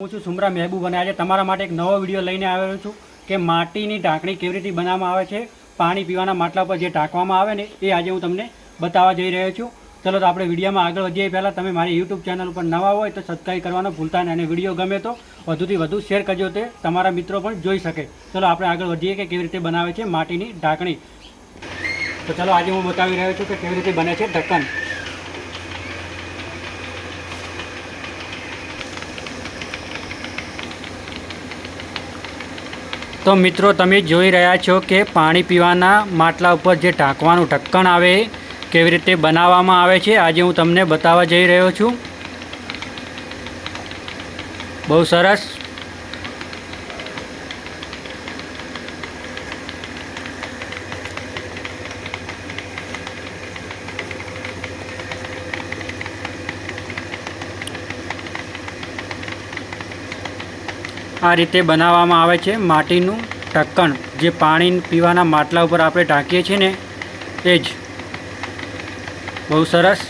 હું છું સુમરા મહેબૂબ અને આજે તમારા માટે એક નવો વિડીયો લઈને આવ્યો છું કે માટીની ઢાંકણી કેવી રીતે બનાવવામાં આવે છે, પાણી પીવાના માટલા પર જે ઢાંકવામાં આવે ને એ આજે હું તમને બતાવવા જઈ રહ્યો છું। ચલો તો આપણે વિડીયોમાં આગળ વધીએ પહેલાં તમે મારી યુટ્યુબ ચેનલ ઉપર નવા હોય તો સબસ્ક્રાઈબ કરવાનું ભૂલતા નહીં અને વિડીયો ગમે તો વધુથી વધુ શેર કરજો તે તમારા મિત્રો પણ જોઈ શકે। ચલો આપણે આગળ વધીએ કે કેવી રીતે બનાવે છે માટીની ઢાંકણી। તો ચલો આજે હું બતાવી રહ્યો છું કે કેવી રીતે બને છે ઢક્કન। તો મિત્રો તમે જોઈ રહ્યા છો કે પાણી પીવાના માટલા ઉપર જે ઢાંકવાનું ઢક્કન આવે કેવી રીતે બનાવવામાં આવે છે આજે હું તમને બતાવવા જઈ રહ્યો છું। બહુ સરસ। આ રીતે બનાવવામાં આવે છે માટીનું ઢક્કન, જે પાણી પીવાના માટલા ઉપર આપણે ઢાંકીએ છીએ ને એ જ। બહુ સરસ।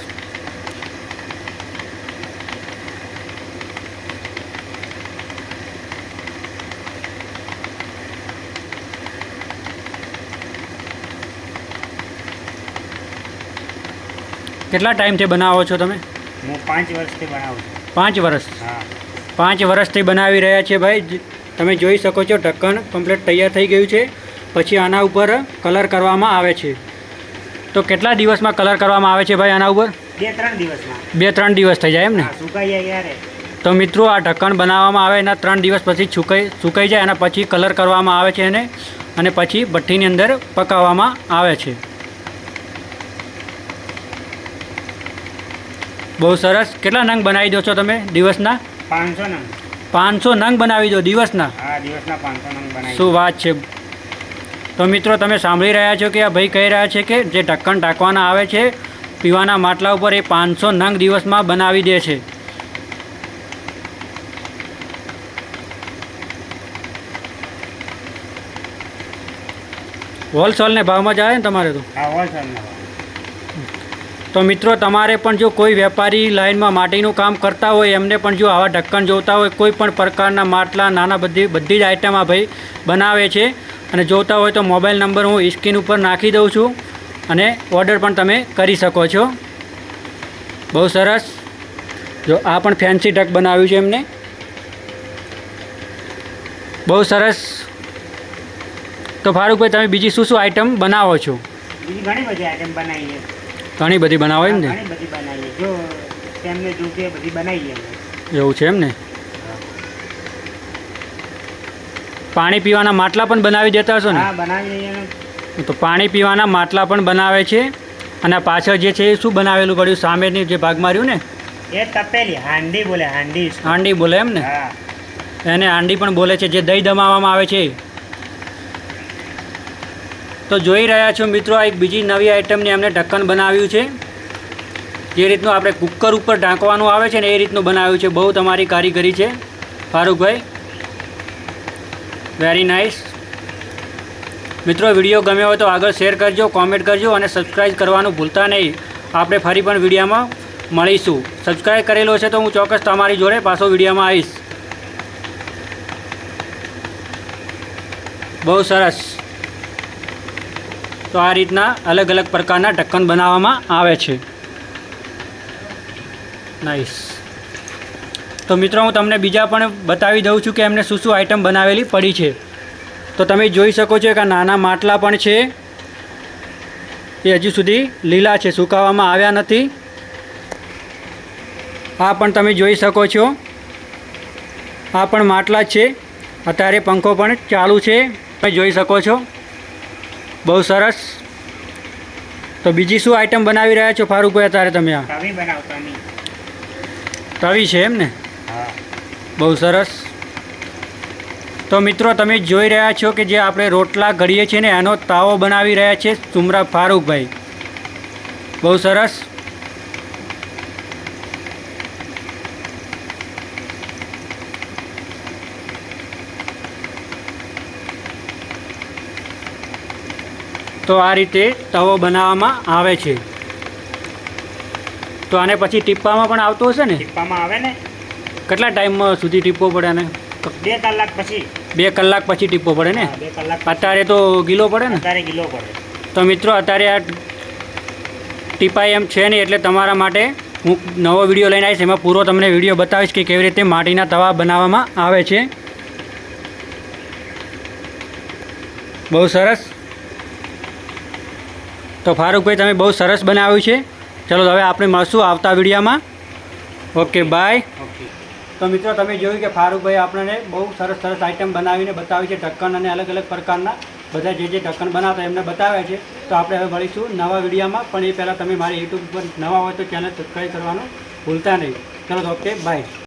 કેટલા ટાઈમથી બનાવો છો તમે? હું 5 વર્ષથી બનાવું છું। 5 વર્ષ? હા, 5 વર્ષથી બનાવી રહ્યા છે ભાઈ। તમે જોઈ શકો છો ઢક્કન કમ્પ્લીટ તૈયાર થઈ ગયું છે। પછી આના ઉપર કલર કરવામાં આવે છે। તો કેટલા દિવસમાં કલર કરવામાં આવે છે ભાઈ આના ઉપર? 2-3 દિવસમાં। 2-3 દિવસ થઈ જાય એમ ને? હા, સુકાઈ જાય યારે। તો મિત્રો આ ઢક્કન બનાવવામાં આવે એના 3 દિવસ પછી સુકાઈ જાય અને પછી કલર કરવામાં આવે છે એને અને પછી ભઠ્ઠીની અંદર પકાવવામાં આવે છે। બહુ સરસ। કેટલા નંગ બનાવી દો છો તમે દિવસના? 500 નંગ। 500 નંગ બનાવી દો દિવસના? હા, દિવસના 500 નંગ બનાવી। શું વાત છે। તો મિત્રો તમે સાંભળી રહ્યા છો કે આ ભાઈ કહી રહ્યા છે કે જે ઢક્કન ઢાંકવાના આવે છે પીવાના માટલા ઉપર એ 500 નંગ દિવસમાં બનાવી દે છે। હોલસેલને ભાવમાં જ આવે ને તમારે તો? હા, હોલસેલના ભાવ। તો મિત્રો તમારે પણ જો કોઈ વેપારી લાઇનમાં માટીનું કામ કરતા હોય એમને પણ જો આવા ઢક્કન જોતા હોય, કોઈ પણ પ્રકારના માટલા નાના બધી જ આઈટમ આ ભાઈ બનાવે છે અને જોતા હોય તો મોબાઈલ નંબર હું સ્ક્રીન ઉપર નાખી દઉં છું અને ઓર્ડર પણ તમે કરી શકો છો। બહુ સરસ। જો આ પણ ફેન્સી ઢક બનાવ્યું છે એમને। બહુ સરસ। તો ફારૂકભાઈ તમે બીજી શું શું આઈટમ બનાવો છો? બીજી ઘણી બધી આઈટમ બનાવીએ। ઘણી બધી બનાવો એમ ને? ઘણી બધી બનાવીએ, જો તેમને જોઈતી એ બધી બનાવીએ। એવું છે એમ ને? પાણી પીવાના માટલા પણ બનાવી દેતા હશો ને? હા, બનાવી દઈએ ને। તો પાણી પીવાના માટલા પણ બનાવે છે અને પાછળ જે છે એ શું બનાવેલું પડ્યું સામેની જે ભાગમાં રહ્યું ને એ તપેલી હાંડી બોલે, હાંડી। હાંડી બોલે એમ ને? હા, એને હાંડી પણ બોલે છે, જે દહીં દમાવવામાં આવે છે। તો જોઈ રહ્યા છો મિત્રો આ એક બીજી નવી આઈટમની એમને ઢક્કન બનાવ્યું છે। જે રીતનું આપણે કુકર ઉપર ઢાંકવાનું આવે છે ને એ રીતનું બનાવ્યું છે। બહુ તમારી કારીગરી છે ફારૂકભાઈ, વેરી નાઇસ। મિત્રો વિડીયો ગમ્યો હોય તો આગળ શેર કરજો, કોમેન્ટ કરજો અને સબસ્ક્રાઈબ કરવાનું ભૂલતા નહીં। આપણે ફરી પણ વિડીયોમાં મળીશું। સબસ્ક્રાઈબ કરેલો છે તો હું ચોક્કસ તમારી જોડે પાછો વિડીયોમાં આવીશ। બહુ સરસ। તો આ રીતના અલગ અલગ પ્રકારના ઢક્કન બનાવવામાં આવે છે। નાઇસ। તો મિત્રો હું તમને બીજા પણ બતાવી દઉં છું કે એમને શું શું આઈટમ બનાવેલી પડી છે। તો તમે જોઈ શકો છો કે આ નાના માટલા પણ છે, એ હજુ સુધી લીલા છે, સુકાવવામાં આવ્યા નથી। આ પણ તમે જોઈ શકો છો, આ પણ માટલા જ છે। અત્યારે પંખો પણ ચાલુ છે, તમે જોઈ શકો છો। બહુ સરસ। તો બીજી શું આઈટમ બનાવી રહ્યા છો ફારૂકભાઈ અત્યારે તમે? આ તવી બનાવતા નહીં। તવી છે એમ ને? હા, બહુ સરસ। તો મિત્રો તમે જોઈ રહ્યા છો કે જે આપણે રોટલા ઘડીએ છીએ ને એનો તાવો બનાવી રહ્યા છે સુમરા ફારૂકભાઈ। બહુ સરસ। તો આ રીતે તવો બનાવવામાં આવે છે। તો આને પછી ટીપ્પામાં પણ આવતો હશે ને? ટીપ્પામાં આવે ને, કેટલા ટાઈમમાં સુધી ટીપવો પડે ને 2 કલાક પછી 2 કલાક પછી ટીપવો પડે ને 2 કલાક અત્યારે તો ગીલો પડે ને અત્યારે કિલો પડે. તો મિત્રો અત્યારે આ ટીપાઈ એમ છે નહીં, એટલે તમારા માટે હું નવો વિડીયો લઈને આવીશ. એમાં પૂરો તમને વિડીયો બતાવીશ કે કેવી રીતે માટીના તવા બનાવવામાં આવે છે. બહુ સરસ. તો ફારૂકભાઈ તમે બહુ સરસ બનાવ્યું છે. ચલો હવે આપણે મળશું આવતા વિડીયોમાં. Okay bye. ઓકે. તો મિત્રો તમે જોયું કે ફારૂકભાઈ આપણને બહુ સરસ સરસ આઈટમ બનાવીને બતાવી છે. ઢક્કન અને અલગ અલગ પ્રકારના બધા જે ઢક્કન બનાવતા એમને બતાવ્યા છે. તો આપણે હવે મળીશું નવા વિડીયોમાં. પણ એ પહેલાં તમે મારી યુટ્યુબ પર નવા હોય તો ચેનલ સબસ્ક્રાઈબ કરવાનું ભૂલતા નહીં. ચલો ઓકે બાય.